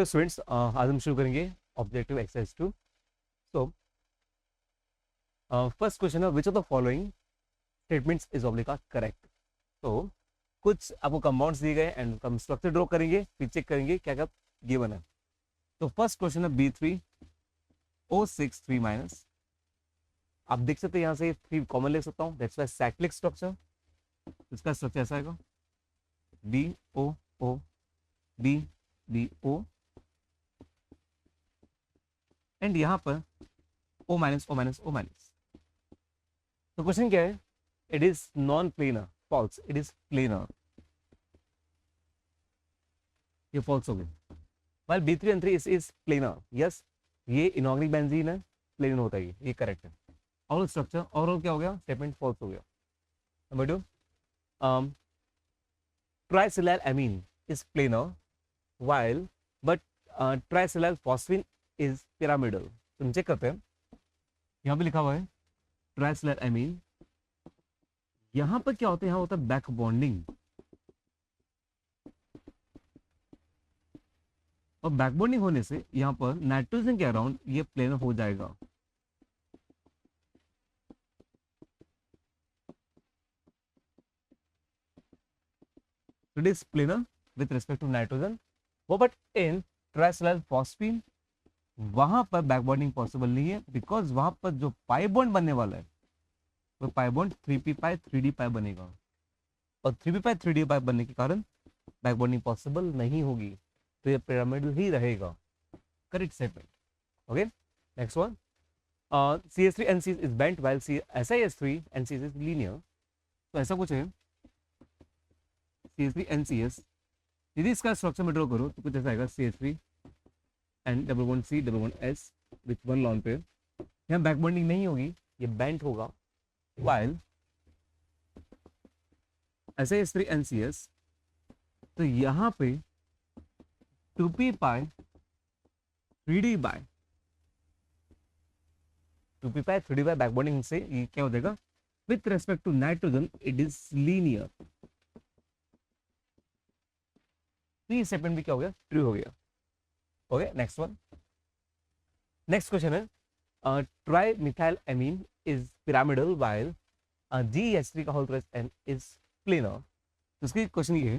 Hello students, आज हम शुरू करेंगे objective exercise 2। So first question है, which of the following statements is oblique correct. तो कुछ आपको कंपाउंड्स दिए गए एंड हम स्ट्रक्चर ड्रॉ करेंगे, फिर चेक करेंगे क्या क्या गिवन है। तो फर्स्ट क्वेश्चन है B3O6 3-। आप देख सकते हैं यहाँ से 3 कॉमन ले सकता हूँ, दैट्स वाई साइक्लिक स्ट्रक्चर। इसका स्ट्रक्चर ऐसा आएगा BOO BBO एंड यहाँ पर O minus O minus O minus. तो क्वेश्चन क्या है, it is non planar, false, it is planar, ये फॉल्स हो गया। While B3N3 is planar, yes, ये इनऑर्गेनिक बेंजीन है, प्लेन होता है, ये करेक्ट है। और स्ट्रक्चर ओवरऑल क्या हो गया, स्टेटमेंट फॉल्स हो गया। Number 2, trisilyl amine is planar while but trisilyl phosphine is pyramidal. तुम चेक करते हैं, यहाँ पे लिखा हुआ है ट्राइसिलाइल एमीन, यहाँ पर क्या होता है, यहाँ होता है बैक बॉन्डिंग, और बैक बॉन्डिंग होने से यहाँ पर नाइट्रोजन के अराउंड ये प्लेनर हो जाएगा। It is planar with respect to nitrogen, वो बट इन ट्राइसिलाइल फॉस्फीन वहां पर बैक बॉन्डिंग पॉसिबल नहीं है, बिकॉज वहां पर जो पाई बॉन्ड बनने वाला है वो पाई बॉन्ड 3p पाई 3d पाई बनेगा, और 3p पाई 3d पाई बनने के कारण बैक बॉन्डिंग पॉसिबल नहीं होगी, तो ये पिरामिडल ही रहेगा। Correct statement. Okay, next one, CH3NC is bent while SiS3NC is linear. तो ऐसा कुछ है, CH3NCS, यदि इसका स्ट्रक्चर में ड्रॉ करो तो कुछ ऐसा आएगा, CH3 and double bond C double bond S with 1 lone pair. यहाँ बैक बॉन्डिंग नहीं होगी, ये बेंट होगा, while SiS3NCS, तो यहाँ पे 2p pi 3d by 2p pi 3d by back bonding से ये क्या हो जाएगा, with respect to nitrogen it is linear. तो ये स्टेटमेंट भी क्या हो गया, ट्रू हो गया। Okay, next one, next question है, trimethyl amine is pyramidal while GH3 का whole trace N is planar. तो इसकी क्वेश्चन ये है,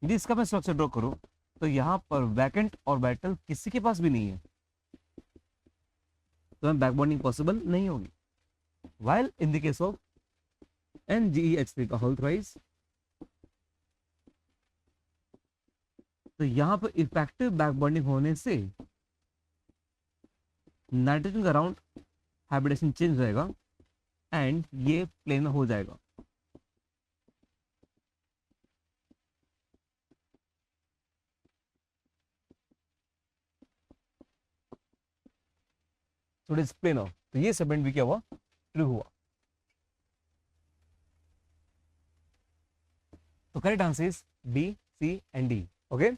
यदि इसका मैं स्ट्रक्चर ड्रॉ करूं तो यहां पर वैकेंट और बैटल किसी के पास भी नहीं है, तो बैक बॉन्डिंग पॉसिबल नहीं होगी। While in the case of NGEH3 का होल ट्राइस, तो यहां पर इफेक्टिव बैक बॉन्डिंग होने से नाइट्रोजन का अराउंड हाइब्रिडेशन चेंज रहेगा एंड ये प्लेन हो जाएगा। So it is planar, तो ये स्टेटमेंट भी क्या हुआ, ट्रू हुआ। तो correct answer is B, C and D। Okay,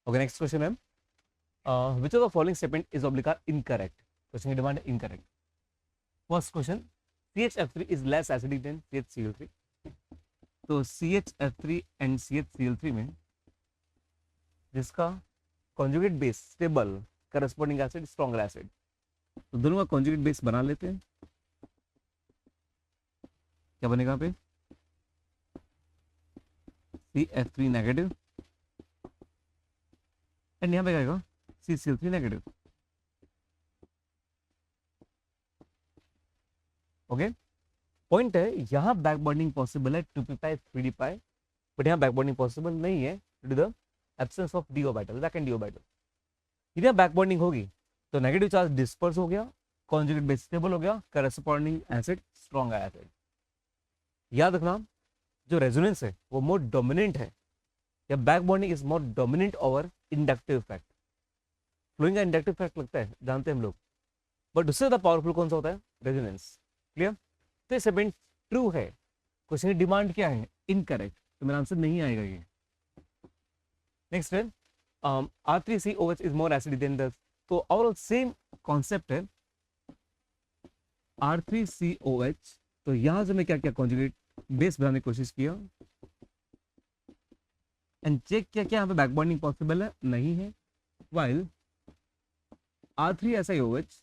okay, next question है, which of the following statement is oblique incorrect। Question की डिमांड है incorrect. First question, CHF3 is less acidic than CHCl3। तो CHF3 and CHCl3 में जिसका conjugate base stable, corresponding acid stronger acid, तो दोनों का conjugate base बना लेते हैं। क्या बनेगा पे, CF3 नेगेटिव एंड यहाँ पे क्या आएगा, CCl3 नेगेटिव। ओके, पॉइंट है यहाँ बैक बॉन्डिंग पॉसिबल है 2p pi 3d pi, but यहाँ बैक बॉन्डिंग पॉसिबल नहीं है due to the absence of d orbital, vacant d orbital. यदि यहाँ बैक बॉन्डिंग होगी तो नेगेटिव चार्ज डिस्पर्स हो गया, कॉन्जुगेट बेस स्टेबल हो गया, करस्पॉन्डिंग एसिड स्ट्रॉन्ग एसिड। याद रखना, जो रेजोनेंस है वो मोर डोमिनेंट है, या back bonding is more dominant over inductive effect. फ्लोइंग का इंडक्टिव इफेक्ट लगता है, जानते हैं हम लोग, बट उससे ज्यादा पावरफुल कौन सा होता है, रेजोनेंस। क्लियर, तो ये स्टेटमेंट ट्रू है। क्वेश्चन की डिमांड क्या है, इनकरेक्ट, तो मेरा आंसर नहीं आएगा ये। नेक्स्ट है, R3COH is more acidic then the, तो ओवरऑल सेम कॉन्सेप्ट है, R3COH, तो यहां से मैं क्या क्या कॉन्जुगेट बेस बनाने की कोशिश किया एंड चेक किया क्या यहाँ पे बैक बॉन्डिंग पॉसिबल है, नहीं है। वाइल R3SiOH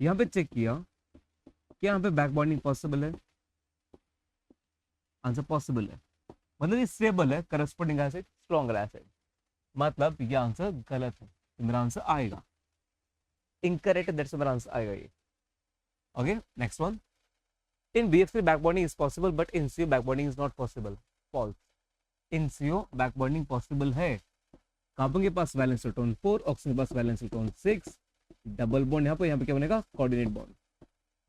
यहाँ पे चेक किया क्या यहाँ पे बैक बॉन्डिंग पॉसिबल है, आंसर पॉसिबल है, मतलब ये स्टेबल है, करस्पॉन्डिंग एसिड स्ट्रॉन्गर एसिड, मतलब ये आंसर गलत है, तो मेरा आंसर आएगा इनकरेक्ट, दैट्स मेरा आंसर आएगा ये। Okay next one, in BF3 back bonding is possible but in CO back bonding is not possible, false. In CO back bonding possible है, कार्बन के पास वैलेंस इलेक्ट्रॉन 4, ऑक्सीजन के पास valence electron 6, double bond यहाँ पे क्या बनेगा, coordinate bond,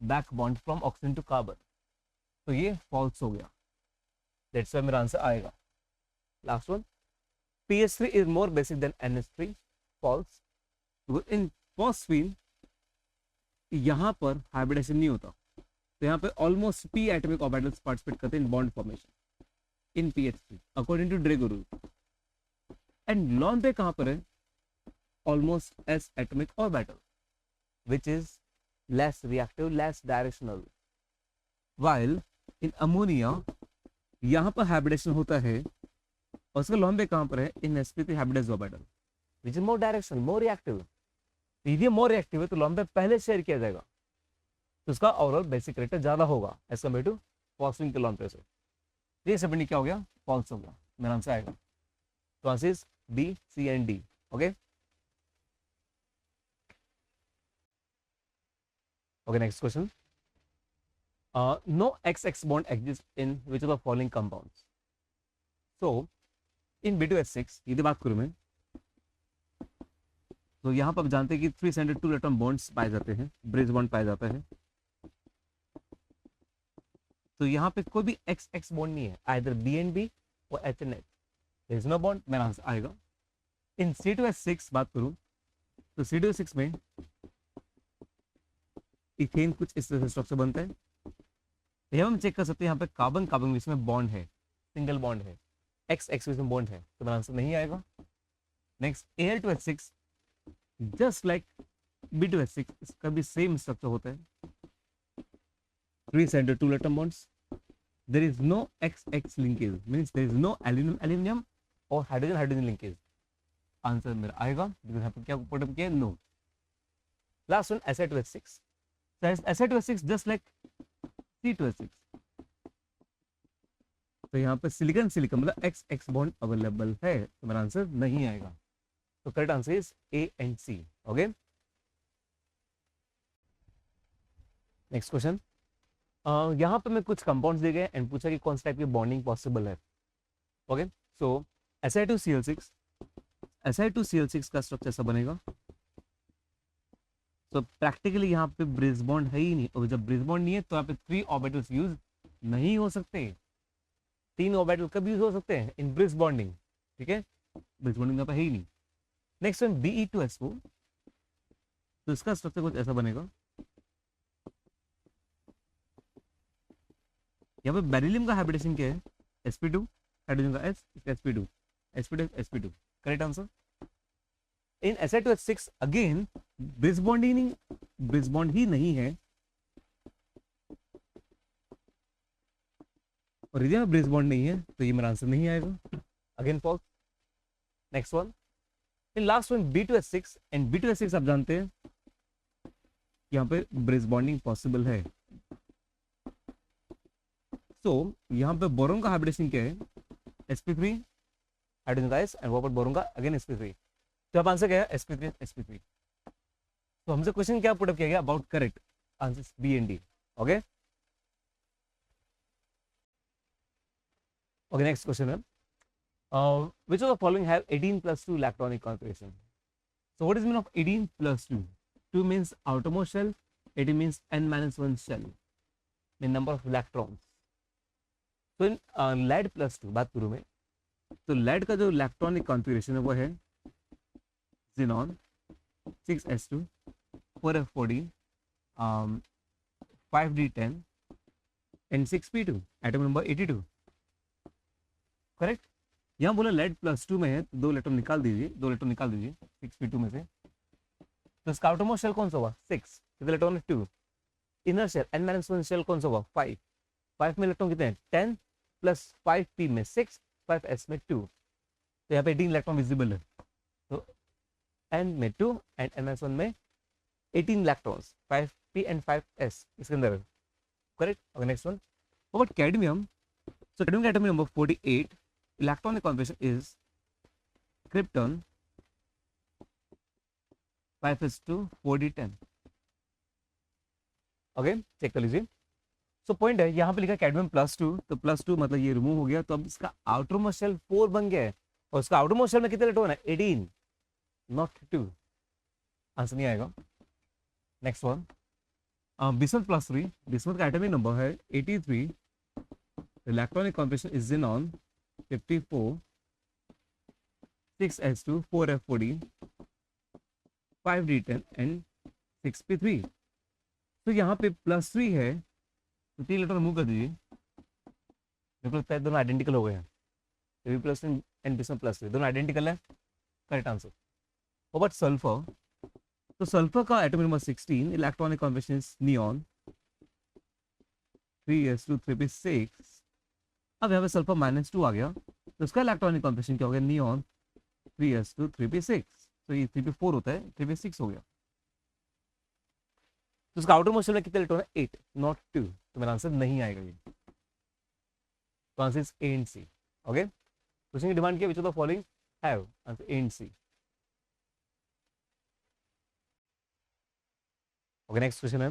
back bond from oxygen to carbon, तो ये फॉल्स हो गया, दैट्स व्हाई मेरा आंसर आएगा। Last one, PH3 is more basic then NH3, false. In phosphine यहाँ पर हाइब्रिडेशन नहीं होता, तो यहाँ पे almost p atomic orbitals participate करते हैं in bond formation in PH3 according to Drago rule. And lone pair कहां पर है, almost s atomic orbital which is less reactive, less directional. While in ammonia यहां पर हाइब्रिडेशन होता है और उसका लॉन पे कहां पर है, इन sp3 hybridised orbital which is more directional, more reactive. यदि मोर रिएक्टिव है तो लॉन पे पहले शेयर किया जाएगा, तो उसका ओवरऑल बेसिक रेट ज्यादा होगा एज कम्पेयर टू फॉस्फेट के लॉन पे से। ये सब क्या हो गया, फॉल्स हो गया, मेरा आंसर आएगा, तो answer is B, C and D. Okay. Okay, next question. No XX bond exists in which of the following compounds? So, in B2H6, यदि बात करूं मैं, तो यहाँ पर आप जानते हैं कि 3 सेंटेड 2 इलेक्ट्रॉन बॉन्ड्स पाए जाते हैं, ब्रिज बॉन्ड पाया जाता है, तो यहाँ पे कोई भी XX बॉन्ड नहीं है, आइदर B and B और H and H, there is no bond, मेरा आंसर आएगा। इन C2H6 बात करूं तो C2H6 में इथेन कुछ इस तरह से स्ट्रक्चर बनता है, हम चेक कर सकते हैं यहाँ पे कार्बन कार्बन बीच में बॉन्ड है, सिंगल बॉन्ड है, एक्स एक्स बीच में बॉन्ड है, तो मेरा आंसर नहीं आएगा। Next Al2H6 just like B2H6, इसका भी सेम स्ट्रक्चर होता है, 3 centred 2 atom bonds, there is no XX linkage, means there is no aluminium aluminium और हाइड्रोजन हाइड्रोजन लिंकेज, आंसर मेरा आएगा, बिकॉज़ यहाँ पे क्या पुट किया, no. Last one Si2H6, Si2H6 just like C2H6, तो यहाँ पे सिलिकॉन सिलिकॉन मतलब XX बॉन्ड अवेलेबल है, तो मेरा आंसर नहीं आएगा, तो correct answer is A and C। Okay next question, यहाँ पे मैं कुछ कंपाउंड्स दिए गए एंड पूछा कि कौन सा टाइप की बॉन्डिंग पॉसिबल है। ओके सो Si2Cl6, Si2Cl6 का स्ट्रक्चर ऐसा बनेगा, तो प्रैक्टिकली यहाँ पे ब्रिज बॉन्ड है ही नहीं, और जब ब्रिज बॉन्ड नहीं है तो यहाँ पे 3 ऑर्बिटल्स यूज नहीं हो सकते, 3 ऑर्बिटल कब यूज हो सकते हैं, इन ब्रिज बॉन्डिंग, ठीक है, ब्रिज बॉन्डिंग यहाँ पे है ही नहीं। नेक्स्ट वन Be2SO, तो इसका स्ट्रक्चर कुछ ऐसा बनेगा, यहाँ पे बेरिलियम का हाइब्रिडेशन क्या है, sp2, हाइड्रोजन का S, sp2, sp2 sp2, correct answer. In Si2H6 again bridge bond ही नहीं, ब्रिज बॉन्ड ही नहीं है, और यदि ब्रिज बॉन्ड नहीं है तो ये मेरा आंसर नहीं आएगा, again false. Next one, in last one B2H6, and B2H6 आप जानते हैं यहाँ पे ब्रिज बॉन्डिंग पॉसिबल है, तो यहाँ पे बोरोन का हाइब्रिडेशन क्या है, sp3 हाइड्रोजन का S एंड वहां पर बोरोन का अगेन sp3, तो अब आंसर क्या है, sp3। तो हमसे क्वेश्चन क्या पुट अप किया गया, about correct answer B and D। Okay okay next question है, which of the following have 18+2 electronic configuration? So what is mean of 18+2? 2 means outermost shell, 18 means n-1 shell, mean number of electrons. तो इन lead+2 बात करूं मैं, तो lead का जो electronic configuration है वो है xenon 6s2 4f4d 5d10 and 6p2, atom number 82, correct. यहाँ बोला lead+2 में है तो 2 इलेक्ट्रॉन निकाल दीजिए, 2 इलेक्ट्रॉन निकाल दीजिए 6p2 में से, तो इसका आउटरमोस्ट शेल कौन सा हुआ 6, electron 2, inner shell n-1 shell कौन सा हुआ 5, 5 में इलेक्ट्रॉन कितने हैं 10 प्लस 5p में 6, 5s में 2, तो यहाँ पे 18 इलेक्ट्रॉन विजिबल है, तो n में 2 एंड ns1 में 18 इलेक्ट्रॉन्स 5p एंड 5s इसके अंदर, correct. Okay next one about cadmium, so cadmium atomic number 48, electronic configuration is krypton 5s2 4d10। Okay check कर लीजिए। सो पॉइंट है यहाँ पे लिखा कैडमियम +2, तो +2 मतलब ये रिमूव हो गया, तो अब इसका आउटर मोस्ट शेल 4 बन गया है, और उसका आउटर मोस्ट शेल में कितने इलेक्ट्रॉन है 18, नॉट 2, आंसर नहीं आएगा। नेक्स्ट वन बिस्मथ +3, बिस्मथ का एटॉमिक नंबर है 83, electronic configuration is xenon 54 6s2 4f14 5d10 and 6p3। तो यहाँ पे +3 है, तो 3 लेटर रिमूव कर दीजिए, मेरे को लगता है दोनों आइडेंटिकल हो गए हैं, +3 एंड बिस्मथ +3 दोनों आइडेंटिकल है, करेक्ट आंसर। बट सल्फर, तो सल्फर का atomic number 16, electronic configuration is neon 3s2 3p6। अब यहाँ पे सल्फर -2 आ गया, तो उसका इलेक्ट्रॉनिक कॉन्फिगरेशन क्या हो गया नियॉन 3s2 3p6, तो ये 3p4 होता है, 3p6 हो गया, तो उसका आउटर मोस्ट शेल में कितने इलेक्ट्रॉन है 8, नॉट 2, तो मेरा आंसर नहीं आएगा ये, तो answer is A and C. Okay question की डिमांड किया which of the following have, answer A and C. Okay next question है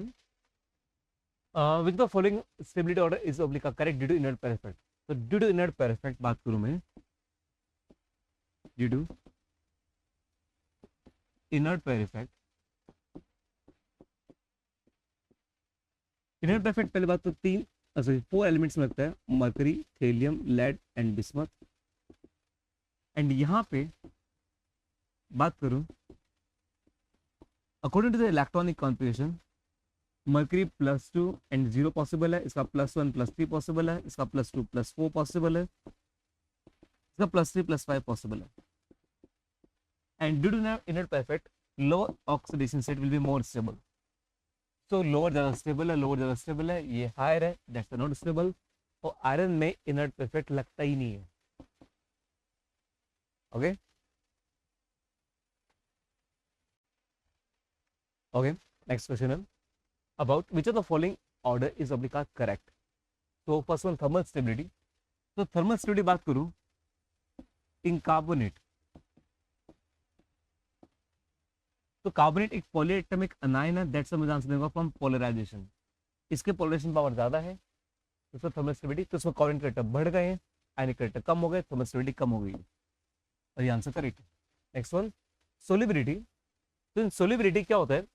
which the following stability order is oblique correct due to inert pair effect. तो due to inert pair effect बात करूं मैं, due to inert pair effect, inert pair effect पहले बात तो 4 elements में लगता है, mercury, thallium, lead and bismuth. And यहाँ पे बात करूं according to the electronic configuration, mercury +2 and 0 possible है, इसका +1 +3 पॉसिबल है, इसका +2 +4 पॉसिबल है, इसका +3 +5 पॉसिबल है। And due to inert pair effect lower oxidation state will be more stable, तो लोअर ज्यादा स्टेबल है, लोअर ज्यादा स्टेबल है, ये हायर है दैट्स नॉट स्टेबल, और आयरन में इनर्ट पेयर इफेक्ट लगता ही नहीं है। ओके ओके नेक्स्ट क्वेश्चन है about which of the following order is oblique correct. तो फर्स्ट वन थर्मल स्टेबिलिटी, तो थर्मल स्टेबिलिटी बात करूं इन कार्बोनेट, तो कार्बोनेट एक पॉलीएटॉमिक अनायन है, दैट्स मुझे आंसर देगा फ्रॉम पोलराइजेशन, इसके पोलराइजेशन पावर ज्यादा है, तो थर्मल स्टेबिलिटी, तो उसमें कोवेलेंट करैक्टर बढ़ गए हैं, आयनिक करैक्टर कम हो गए, थर्मल स्टेबिलिटी कम हो गई, और ये आंसर करेक्ट है। नेक्स्ट वन सोलिबिलिटी, तो इन सोलिबिलिटी क्या होता है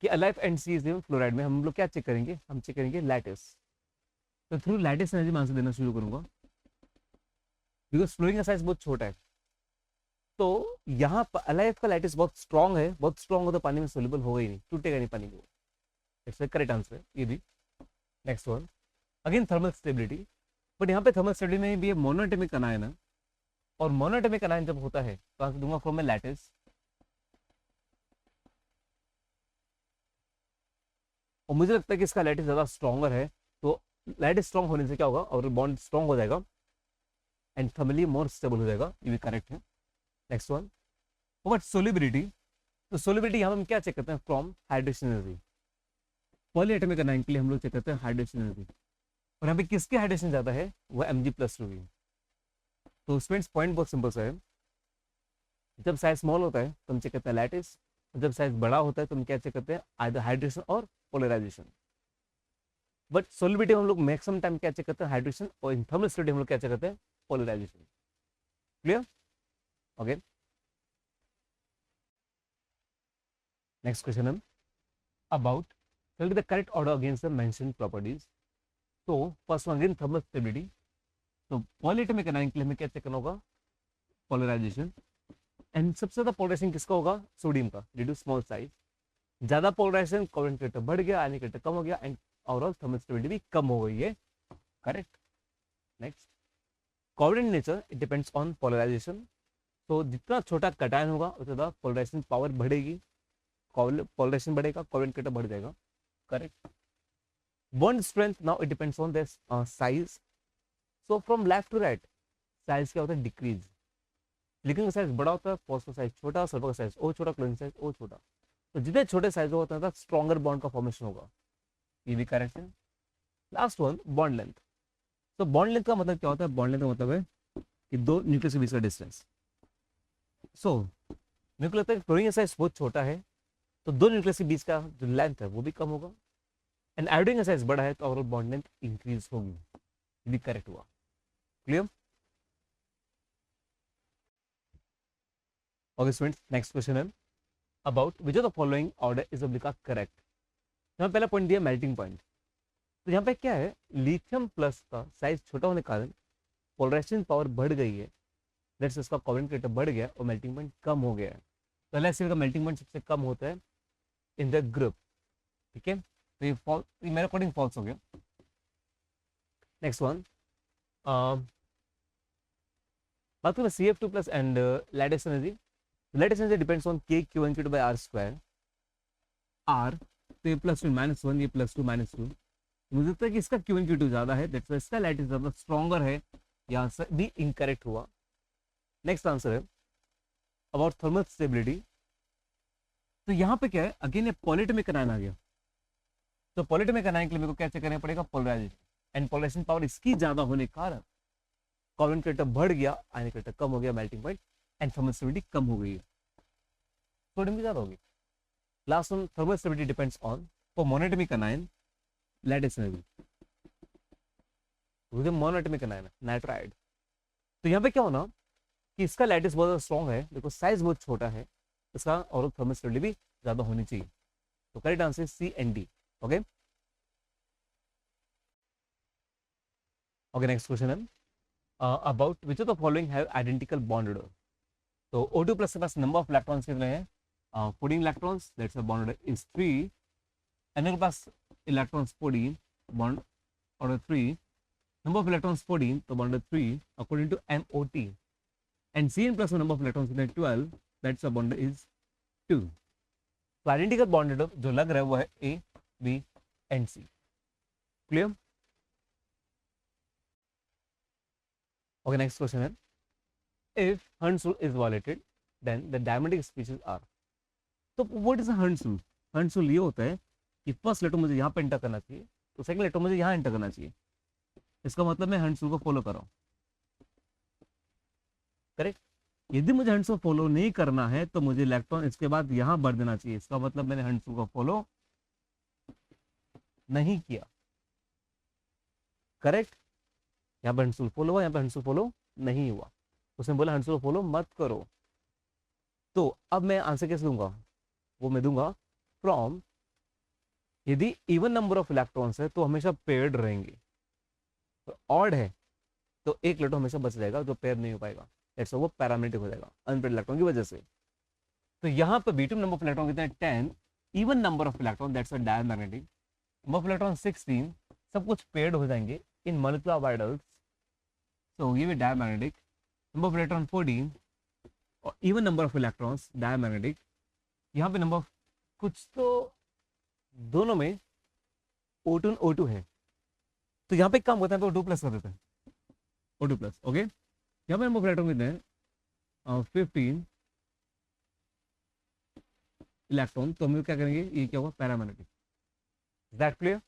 कि अलाइफ एंड सी इज फ्लोराइड में हम लोग क्या चेक करेंगे, हम चेक करेंगे लैटिस, तो थ्रू लैटिस एनर्जी में आंसर देना शुरू करूंगा, बिकॉज फ्लोइंग का साइज बहुत छोटा है, तो यहाँ पर अलाइफ का लैटिस बहुत स्ट्रॉन्ग है, बहुत स्ट्रॉन्ग हो तो पानी में सोल्यूबल होगा ही नहीं, टूटेगा नहीं पानी को, इसलिए करेक्ट आंसर है ये भी। Next one again thermal stability, but यहाँ पे थर्मल स्टेबिलिटी में भी मोनोएटॉमिक अनायन है, और मोनोएटॉमिक अनायन जब होता है तो आंसर दूंगा फ्रॉम लैटिस, और मुझे लगता है कि इसका लैटिस ज्यादा स्ट्रॉन्गर है, तो लैटिस स्ट्रॉन्ग होने से क्या होगा और बॉन्ड स्ट्रॉन्ग हो जाएगा एंड थर्मली मोर स्टेबल हो जाएगा, ये भी करेक्ट है। नेक्स्ट वन बट सोलिबिलिटी, तो सोलिबिलिटी यहाँ हम क्या चेक करते हैं from hydration energy, polyatomic anion के लिए हम लोग चेक करते हैं हाइड्रेशन एनर्जी, और यहाँ पे किसकी हाइड्रेशन ज्यादा है वो Mg+2 की, तो स्टूडेंट्स पॉइंट बहुत सिंपल सा है, जब साइज स्मॉल होता है तो हम चेक करते हैं लैटिस, जब साइज बड़ा होता है तो हम क्या चेक करते हैं आइदर हाइड्रेशन और पोलराइजेशन, बट सोलिबिलिटी हम लोग मैक्सिमम टाइम क्या चेक करते हैं हाइड्रेशन, और इन थर्मल स्टेबिलिटी हम लोग क्या चेक करते हैं polarization. Clear? Okay next question है अबाउट select the correct order against the mentioned properties। तो first one again thermal stability, तो पॉलीएटॉमिक अनायन के लिए हमें क्या चेक करना होगा पोलराइजेशन, एंड सबसे ज्यादा पोलराइजेशन किसका होगा सोडियम का, ड्यू टू स्मॉल साइज, ज्यादा पोलराइजेशन कोवेलेंट करैक्टर बढ़ गया, आयनिक करैक्टर कम हो गया, एंड ओवरऑल थर्मल स्टेबिलिटी भी कम हो गई है, correct. Next covalent nature it depends on polarization, तो जितना छोटा कटायन होगा उतना ज्यादा पोलराइजेशन पावर बढ़ेगी, पोलराइजेशन बढ़ेगा कोवेलेंट करैक्टर बढ़ जाएगा, correct. Bond strength, now it depends on this size. So from left to right size क्या होता है, डिक्रीज. लिगेंड का साइज बड़ा होता है, फॉस्फेट साइज छोटा, सल्फर का साइज ओ छोटा, क्लोरीन साइज ओ छोटा. तो जितने छोटे साइज होता है स्ट्रॉन्गर बॉन्ड का फॉर्मेशन होगा. ये भी करेक्ट है. Last one, bond length. तो बॉन्ड लेंथ का मतलब क्या होता है, बॉन्ड लेंथ का मतलब है कि दो न्यूक्लियस के बीच का डिस्टेंस. सो मेरे को लगता है क्लोरीन का साइज बहुत छोटा है, तो दो न्यूक्लियस के बीच का जो लेंथ है वो भी कम होगा. एंड आयोडीन का साइज बड़ा है, तो ओवरऑल बॉन्ड लेंथ इंक्रीज होगी. ये भी करेक्ट हुआ. Clear. Okay students, next question है about which of the following order is oblique correct. यहाँ पहला पॉइंट दिया मेल्टिंग पॉइंट. तो यहाँ पे क्या है, लिथियम प्लस का साइज छोटा होने के कारण पोलराइजेशन पावर बढ़ गई है. दैट्स इसका कोवेलेंट स्टेट बढ़ गया और मेल्टिंग पॉइंट कम हो गया है. तो LHCl का मेल्टिंग पॉइंट सबसे कम होता है इन द ग्रुप. ठीक है, तो ये मेरे अकॉर्डिंग फॉल्स हो गया. नेक्स्ट वन, बात करें CF2 plus and lattice energy. Lattice energy depends on K Q Q2 by R square. R तो ये +2 -1, ये +2 -2. मुझे लगता है कि इसका Q Q2 ज्यादा है, दैट्स व्हाई इसका लैटिस ज्यादा स्ट्रॉन्गर है. यहाँ से भी इनकरेक्ट हुआ. नेक्स्ट आंसर है अबाउट थर्मल स्टेबिलिटी. तो यहाँ पे क्या है, अगेन ये पॉलिटमिक आयन आ गया. तो पॉलिटमिक आयन के लिए मेरे को क्या चेक करना पड़ेगा, पोलराइजेशन. एंड पोलराइजेशन पावर इसकी ज्यादा होने के कारण कोवेलेंट स्टेट बढ़ गया, आयनिक स्टेट कम हो गया, melting point and thermal stability कम हो गई है, सोडियम की ज्यादा होगी. Last one, thermal stability depends on for monoatomic ion lattice energy. Monoatomic ion है नाइट्राइड. तो यहाँ पे क्या होना कि इसका लैटिस बहुत स्ट्रॉन्ग है, देखो साइज बहुत छोटा है, इसका और थर्मल स्टेबिलिटी भी ज्यादा होनी चाहिए. तो correct answer C and D. Okay okay. Next question है about which of the following have identical bond order. तो O2 प्लस के पास नंबर ऑफ इलेक्ट्रॉन्स कितने हैं, 14 electrons, that's bond order is 3. N के पास electrons 14, bond order 3. Number of electrons 14, तो bond order 3 according to MOT. And Cn plus number of electrons कितने 12, that's bond is 2. तो identical bond order जो लग रहा है वो है A, B and C. Clear. Okay, next question है if Hund's rule is violated then the diametric species are. तो what is Hund's rule? Hund's rule ये होता है कि फर्स्ट लेटर मुझे यहाँ पे एंटर करना चाहिए, तो सेकंड लेटर मुझे यहाँ एंटर करना चाहिए. इसका मतलब मैं Hund's rule को फॉलो कर रहा हूँ. करेक्ट. यदि मुझे Hund's rule फॉलो नहीं करना है तो मुझे इलेक्ट्रॉन इसके बाद यहाँ भर देना चाहिए. इसका मतलब मैंने Hund's rule को फॉलो नहीं किया. करेक्ट. यहाँ पे Hund's rule फॉलो हुआ, यहाँ पे Hund's rule फॉलो नहीं हुआ. उसने बोला Hund's rule फॉलो मत करो. तो अब मैं आंसर कैसे दूंगा, वो मैं दूंगा फ्रॉम, यदि इवन नंबर ऑफ इलेक्ट्रॉन्स है तो हमेशा पेयर्ड रहेंगे, तो ऑड है तो एक इलेक्ट्रॉन हमेशा बच जाएगा जो पेयर नहीं हो पाएगा, ऐसा वो पैरामेग्नेटिक हो जाएगा अनपेयर्ड इलेक्ट्रॉन की वजह से. तो यहाँ पर बीटम नंबर ऑफ इलेक्ट्रॉन कितने हैं 10, even number of electron that's a diamagnetic. Number of electron 16, सब कुछ पेयर्ड हो जाएंगे इन मॉलिक्यूलर ऑर्बिटल्स, तो ये भी डायमैग्नेटिक. नंबर ऑफ इलेक्ट्रॉन 14 और even number of electrons diamagnetic. यहाँ पे नंबर कुछ तो दोनों में O2 O2 है, तो यहाँ पे काम करते हैं तो O2 प्लस कर देते हैं, O2 प्लस. ओके, यहाँ पे नंबर ऑफ इलेक्ट्रॉन कितने हैं 15 इलेक्ट्रॉन, तो हम क्या करेंगे, ये क्या होगा paramagnetic. Is that clear.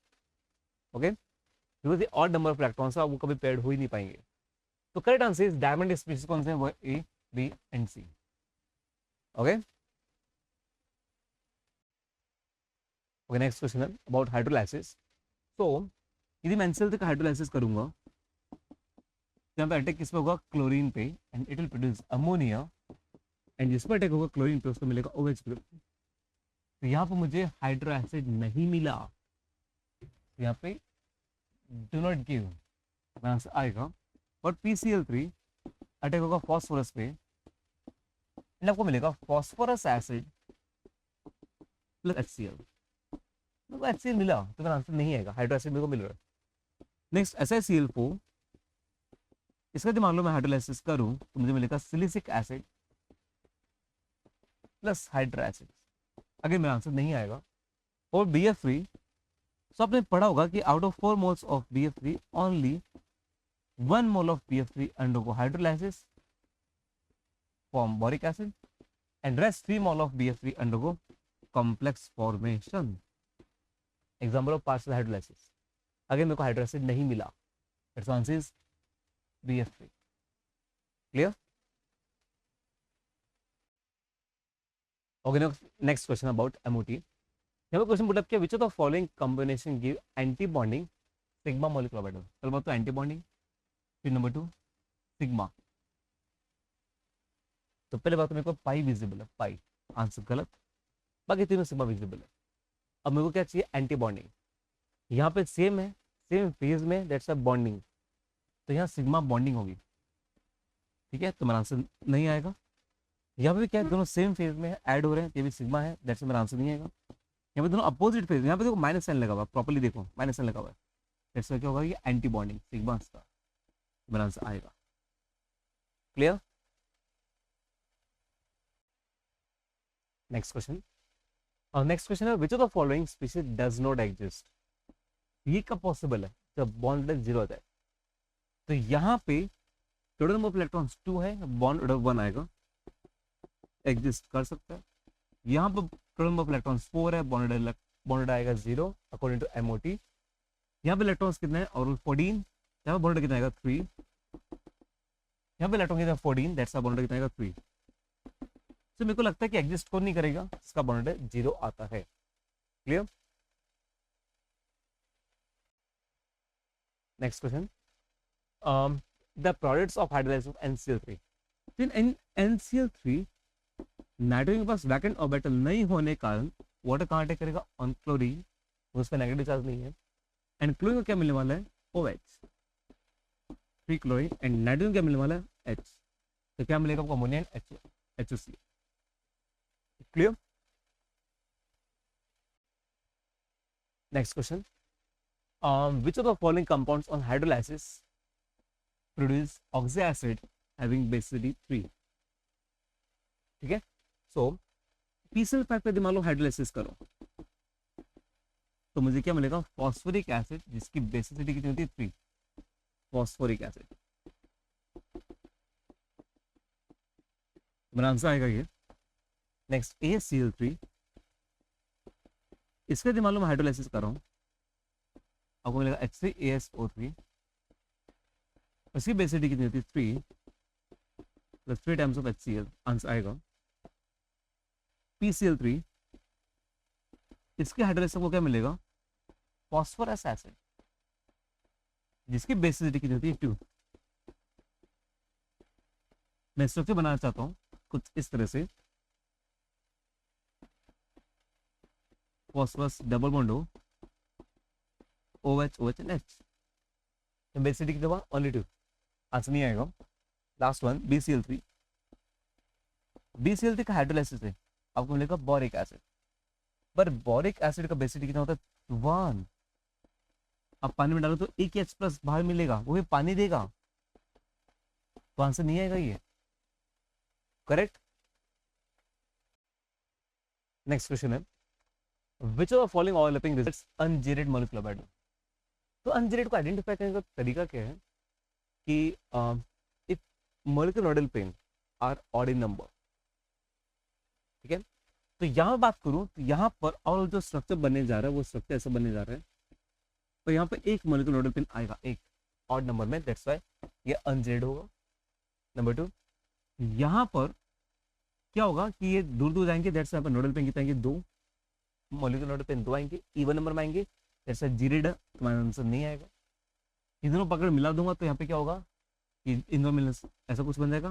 Okay, because ये ऑड नंबर ऑफ इलेक्ट्रॉन्स है वो कभी पेयर्ड हो ही नहीं पाएंगे. तो correct answer is diamond species कौन से हैं, वो A, B and C. Okay okay. Next question है अबाउट हाइड्रोलाइसिस. तो यदि मैं एनसीएल का हाइड्रोलाइसिस करूंगा, यहाँ पे अटैक किस पे होगा, क्लोरीन पे, and it will produce ammonia. And जिस पर अटैक होगा क्लोरीन पे उसको मिलेगा OH ग्रुप. तो यहाँ पे मुझे हाइड्रो एसिड नहीं मिला, तो यहाँ पे डू नॉट गिव आंसर आएगा. और PCl3 अटैक होगा फॉस्फोरस पे, एंड आपको मिलेगा फॉस्फोरस एसिड प्लस HCl. मेरे को HCl मिला तो मेरा आंसर नहीं आएगा, हाइड्रो एसिड मेरे को मिल रहा है. नेक्स्ट SiCl4, इसका दिमाग लो मैं हाइड्रोलाइसिस करूं तो मुझे मिलेगा silicic acid plus hydro acid. अगर मेरा आंसर नहीं आएगा. और BF3 सो आपने पढ़ा होगा कि out of 4 moles of BF3 only 1 mole of BF3 undergo hydrolysis form boric acid and rest 3 mole of BF3 undergo complex formation. Example of partial hydrolysis. अगर मेरे को हाइड्रोलाइसिस नहीं मिला, it's answer is BF3. Clear? Okay, next question about MOT. यहाँ पे question put up किया, which of the following combination give anti bonding sigma molecular orbital. चलो बात तो एंटी बॉन्डिंग, फिर नंबर 2 सिग्मा. तो पहले बात तो मेरे को पाई विजिबल है, पाई आंसर गलत, बाकी तीनों सिग्मा विजिबल है. अब मेरे को क्या चाहिए, एंटी बॉन्डिंग. यहाँ पे सेम है, सेम फेज में, दैट्स अ बॉन्डिंग. तो यहाँ सिग्मा बॉन्डिंग होगी. ठीक है, तो मेरा आंसर नहीं आएगा. यहाँ पे भी क्या है, दोनों सेम फेज में ऐड हो रहे हैं, ये भी सिग्मा है, दैट्स मेरा आंसर नहीं आएगा. यहाँ पे दोनों अपोजिट फेज, यहाँ पे देखो माइनस साइन लगा हुआ, प्रॉपर्ली देखो माइनस साइन लगा हुआ है, दैट्स क्या होगा, ये एंटी बॉन्डिंग सिग्मा का. मेरा आंसर आएगा. क्लियर? Next question. और नेक्स्ट क्वेश्चन है, which of the following species does not exist. ये कब पॉसिबल है, जब बॉन्ड ऑर्डर 0 होता है. तो यहाँ पे टोटल नंबर ऑफ इलेक्ट्रॉन्स 2 है, बॉन्ड ऑर्डर 1 आएगा, एग्जिस्ट कर सकता है. यहाँ पर टोटल नंबर ऑफ इलेक्ट्रॉन्स 4 है, बॉन्ड ऑर्डर आएगा 0 अकॉर्डिंग टू MOT. यहाँ पे इलेक्ट्रॉन्स कितने हैं, और 14. यहाँ पे बॉन्ड ऑर्डर कितना आएगा 3. यहाँ पे इलेक्ट्रॉन कितना 14, दैट्स बॉन्ड ऑर्डर कितना आएगा 3. तो मेरे को लगता है कि एग्जिस्ट कौन नहीं करेगा, इसका बॉन्ड ऑर्डर 0 आता है. Clear? Next question. The products of hydrolysis of NCl3. In NCl3 nitrogen के पास वैकेंट ऑर्बिटल नहीं होने के कारण वाटर कहाँ अटैक करेगा, ऑन क्लोरीन, उस पर नेगेटिव चार्ज नहीं है. एंड क्लोरीन को क्या मिलने वाला है, OH, free chlorine. And nitrogen क्या मिलने वाला है, H. तो क्या मिलेगा आपको, ammonia and HOC. Clear? Next question. Which of the following compounds on hydrolysis produce oxy acid having basicity 3. ठीक है, सो PCl5 पे मान लो हाइड्रोलाइसिस करो, तो मुझे क्या मिलेगा, फॉस्फोरिक एसिड, जिसकी बेसिसिटी कितनी होती है 3. फॉस्फोरिक एसिड, मेरा आंसर आएगा ये. नेक्स्ट ACl3, इसके यदि मान लो मैं हाइड्रोलाइसिस कर रहा हूँ, आपको मिलेगा H3ASO3. इसकी बेसिसिटी कितनी होती है 3 plus 3 times of HCl. Answer आएगा PCl3. इसके हाइड्रोलाइसिस को क्या मिलेगा, फॉस्फोरस एसिड, जिसकी बेसिसिटी कितनी होती है 2. मैं स्ट्रक्चर बनाना चाहता हूँ कुछ इस तरह से, फॉस्फोरस डबल बॉन्ड हो, OH एंड H. बेसिसिटी कितना हुआ, ओनली 2. आंसर नहीं आएगा. Last one BCl3. BCl3 का हाइड्रोलाइसिस है, आपको मिलेगा बोरिक एसिड. पर बोरिक एसिड का बेसिसिटी कितना होता है 1. आप पानी में डालो तो एक H प्लस बाहर मिलेगा, वो भी पानी देगा, तो आंसर नहीं आएगा ये. करेक्ट? नेक्स्ट क्वेश्चन है, which of the following overlapping results ungerade molecular orbital. तो अनजेडेड को आइडेंटिफाई करने का तरीका क्या है कि if molecular orbital pen are odd in number. ठीक है, तो यहाँ बात करूं तो यहाँ पर और जो स्ट्रक्चर बनने जा रहा है वो स्ट्रक्चर ऐसा बनने जा रहा है, तो यहाँ पे एक मॉलिक्यूलर ऑर्बिटल पेन आएगा एक ऑड नंबर में, दैट्स व्हाई ये अनजेड होगा. नंबर 2, यहाँ पर क्या होगा कि ये दूर दूर जाएंगे, दैट्स व्हाई नोडल पेन कितने आएंगे 2, मॉलिक्यूलर ऑर्बिटल पेन 2 आएंगे, इवन नंबर में आएंगे, दैट्स व्हाई जीरेड. तुम्हारा आंसर नहीं आएगा. इन दोनों पकड़ मिला दूंगा तो यहाँ पे क्या होगा कि इन दोनों मिलने ऐसा कुछ बन जाएगा.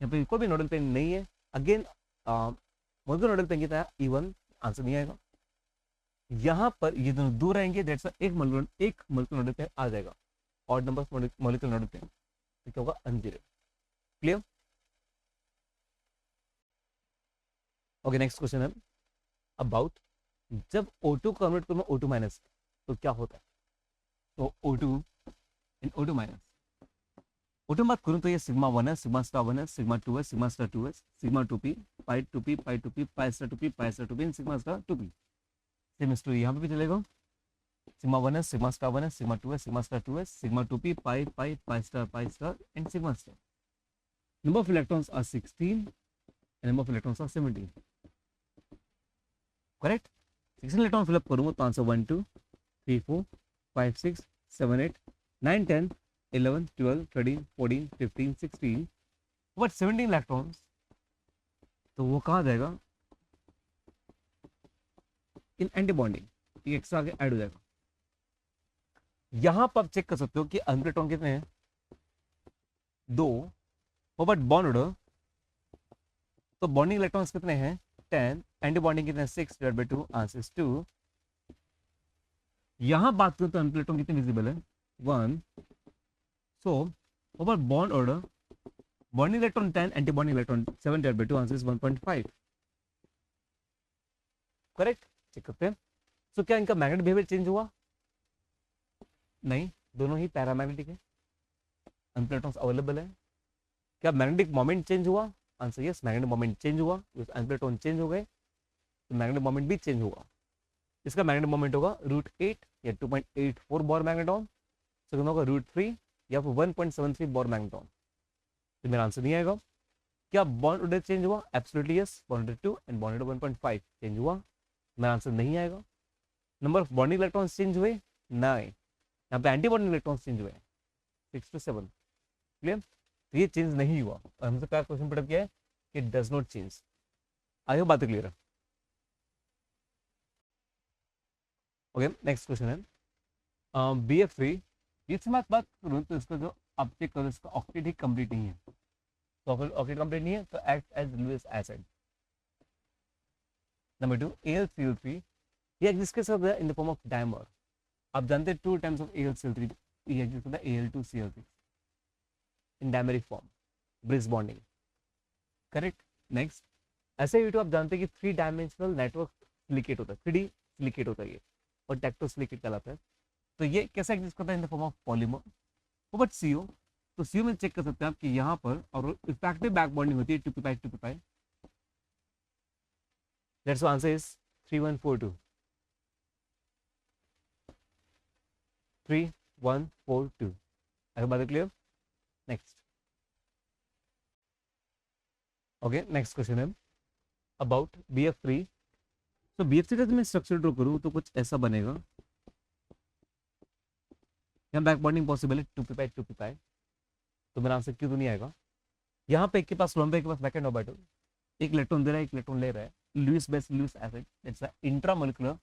यहाँ पे कोई भी नोडल पेन नहीं है, अगेन मॉलिक्यूलर ऑर्बिटल पेन कितना है इवन, आंसर नहीं आएगा. यहाँ पर ये दोनों दूर रहेंगे, दैट्स एक मॉलिक्यूलर ऑर्बिटल पेन आ जाएगा, odd number molecular orbital pen, तो क्या होगा अनजेडेड. क्लियर? ओके, नेक्स्ट क्वेश्चन है अबाउट जब O2 कन्वर्ट करूँ O2 माइनस तो क्या होता है. तो O2 इन O2 माइनस, O2 बात करूँ तो ये सिग्मा 1 है, सिग्मा स्टार 1 है, सिग्मा 2 है, सिग्मा स्टार 2 है, सिग्मा 2p, पाई 2p, पाई 2p, pi star 2p, pi star 2p, sigma star 2p. Same story यहाँ पे भी चलेगा. Sigma 1s, sigma star 1s, sigma 2s, sigma star 2s, sigma 2p, pi, pi star, and sigma star. Number of electrons are 16 and number of electrons are 17. Correct? 16 electron fill up करूँगा तो answer 1 2 3 4 5 6 7 8 9 10 11 12 13 14 15 16. But 17 electrons तो वो कहाँ जाएगा? इन anti bonding, एक extra आगे add हो जाएगा. यहां पर आप चेक कर सकते हो कि इलेक्ट्रॉन कितने हैं? 2. बट बॉन्ड ऑर्डर तो बॉन्डिंग इलेक्ट्रॉन्स कितने हैं? 10. एंटी बॉन्डिंग कितने हैं? 6 डिवाइड बाय 2, आंसर इज 2. यहां बात करें तो इलेक्ट्रॉन कितने विजिबल है? 1. So over bond order bonding electron 10, anti bonding electron 7 divide by 2, answer is 1.5. Correct? Check करते हैं. सो क्या इनका मैग्नेटिक बिहेवियर चेंज हुआ? नहीं, दोनों ही पैरामैग्नेटिक है. इलेक्ट्रॉन्स अवेलेबल है. क्या मैग्नेटिक मोमेंट चेंज हुआ? Answer yes, magnetic moment change हुआ. इलेक्ट्रॉन चेंज हो गए तो मैग्नेटिक मोमेंट भी चेंज होगा. इसका मैग्नेटिक मोमेंट होगा √8 या 2.84 बोर मैग्नेट्रॉन. सेकंड होगा √3 या फिर 1.73 बोर मैग्नेट्रॉन. तो मेरा आंसर नहीं आएगा. क्या बॉन्ड ऑर्डर चेंज हुआ? Absolutely yes. Bond order 2 and bond order 1.5 change हुआ. मेरा आंसर नहीं आएगा. Number of bonding electrons change हुए? नहीं. यहाँ पे एंटी बॉन्डिंग इलेक्ट्रॉन्स चेंज हुए 6 to 7. क्लियर? तो ये चेंज नहीं हुआ और हमसे क्या क्वेश्चन पुट अप किया है कि does not change. I hope बात क्लियर है. ओके, नेक्स्ट क्वेश्चन है BF3. इससे मैं बात करूँ तो इसका जो आप चेक करो, इसका ऑक्टेट ही कंप्लीट नहीं है. तो अगर ऑक्टेट कंप्लीट नहीं है तो act as Lewis acid. Number 2 AlCl3. ये एग्जिस्ट कैसे होता है? In the form of dimer. आप जानते हैं 2 टाइम्स ऑफ AlCl3 ये एग्जिस्ट होता है Al2Cl3 in dimeric form, bridge bonding. Correct? Next, ऐसे ही तो आप जानते हैं कि 3 डायमेंशनल नेटवर्क सिलिकेट होता है, 3D सिलिकेट होता है ये, और टेक्टोसिलिकेट कहलाता है. तो ये कैसे एग्जिस्ट करता है? In the form of polymer. But CO, तो CO में चेक कर सकते हैं आप कि यहाँ पर और इफेक्टिव बैक बॉन्डिंग होती है 2p-pi 2p-pi. That's answer is 3142. 3142. आई बात clear? Next. Okay, next question है अबाउट BF3. तो BF3 का मैं स्ट्रक्चर ड्रॉ करूँ तो कुछ ऐसा बनेगा. यहाँ बैक बॉन्डिंग पॉसिबल है 2p-pi 2p-pi. तो मेरा आंसर क्यों तो नहीं आएगा. यहाँ पे एक के पास लोन, एक के पास बैक एंड ऑर्बिटल. एक इलेक्ट्रॉन दे रहा है, एक इलेक्ट्रॉन ले रहा है. Lewis base Lewis acid, it's a intramolecular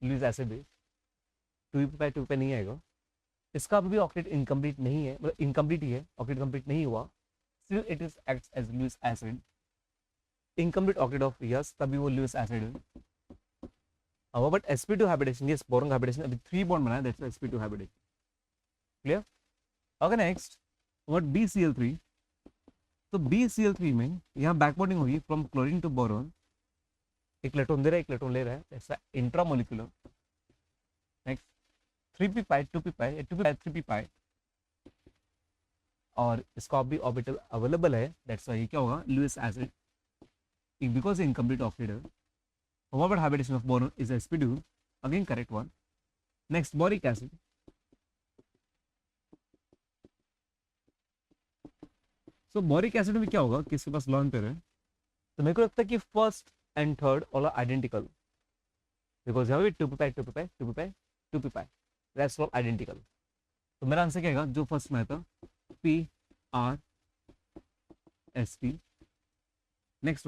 Lewis acid base. 2p-pi 2p-pi नहीं आएगा. इसका भी ऑक्टेट इनकम्प्लीट नहीं है, मतलब इनकम्प्लीट ही है, ऑक्टेट कंप्लीट नहीं हुआ. Still it is acts as Lewis acid. Incomplete octet of yes, तभी वो लुईस एसिड है. But sp2 hybridization, yes, boron hybridization अभी 3 बॉन्ड बनाया, that's sp2 hybridization. Clear? Okay, next what BCl3. तो BCl3 में यहाँ बैक बॉन्डिंग होगी from chlorine to boron. एक इलेक्ट्रॉन दे रहा है, एक इलेक्ट्रॉन ले रहा है, that's intramolecular. Next 3p-pi 2p-pi 2p-pi 3p-pi. और इसका भी ऑर्बिटल अवेलेबल है, दैट्स व्हाई क्या होगा? Lewis acid. Because incomplete octet है. What about hybridization of boron is sp2? Again correct one. Next, boric acid. So boric acid में क्या होगा? किसके पास लॉन पेयर है? तो मेरे को लगता है कि first and third all are identical, because यहाँ पे 2p-pi 2p-pi 2p-pi 2p-pi, rest all identical. तो मेरा आंसर क्या आएगा? जो फर्स्ट में था PrSp. Next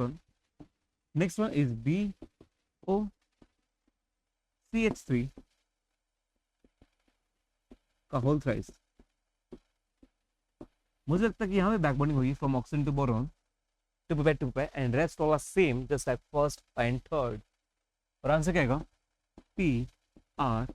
one is BOCH3 का होल थ्राइस. मुझे लगता है कि यहाँ पे बैक बॉन्डिंग होगी from oxygen to boron 2p-pi 2p-pi and rest all are same just like first and third. और आंसर क्या आएगा? PrSp.